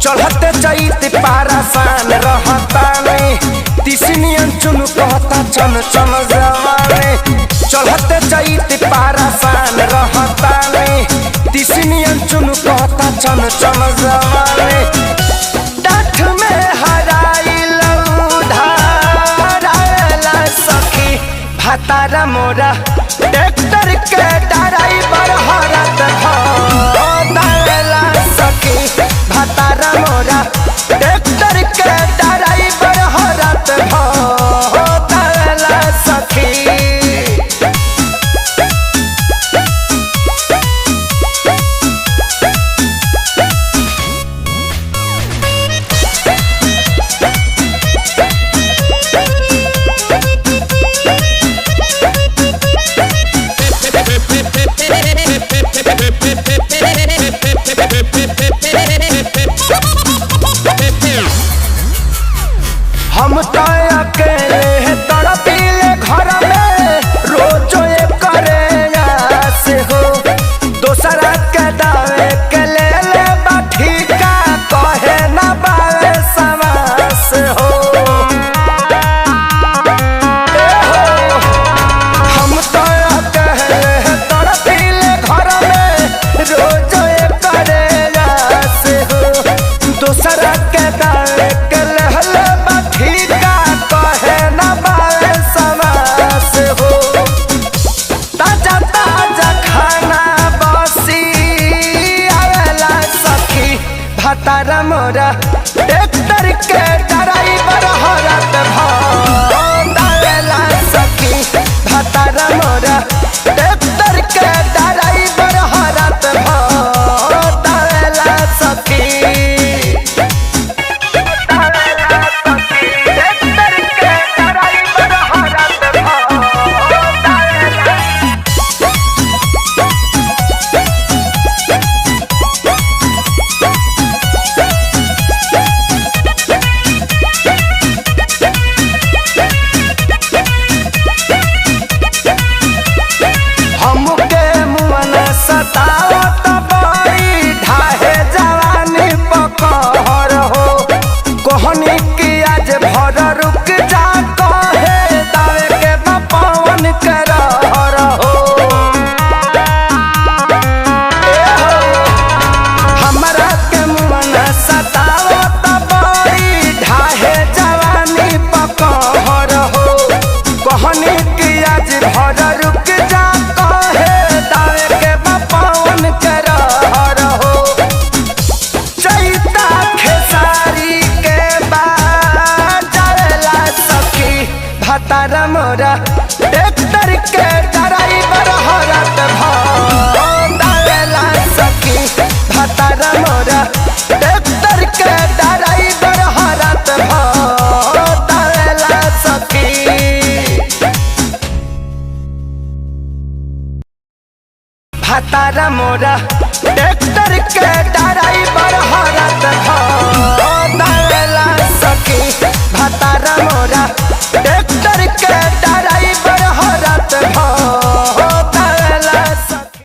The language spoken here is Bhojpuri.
चढ़ते चैत पारासान रहता नहीं तिसनियन चुन कहता चन चन जवाने। चढ़ते चैत पारासान रहता नहीं तिसनियन चुन कहता चन चन जवाने। डाठ में हराइल धाराला सखी भातारा मोरा ट्रैक्टर के ड्राइवर हरत धाराला सखी भातारा मोरा ट्रैक्टर के ड्राइवर हरत धाराला सखी। हम तो अकेले तड़पीले घर में रोजो करे से हो दोसरा के दावे के ले ले बाठी का कहे न बावे समास हो। हम तो अकेले तड़पीले घर में रोजो करे से हो दोसरा के दावे के ले भातारा मोरा ट्रैक्टर के ड्राइवर हरत धाराला सखी भातारा मोरा ट्रैक्टर के ड्राइवर हरत धाराला सखी। भातारा मोरा ट्रैक्टर के ड्राइवर हरत धाराला सखी भातारा मोरा ट्रैक्टर के ड्राइवर हरत धाराला सखी। भातारा मोरा ट्रैक्टर के ड्राइवर हरत धाराला सखी भातारा मोरा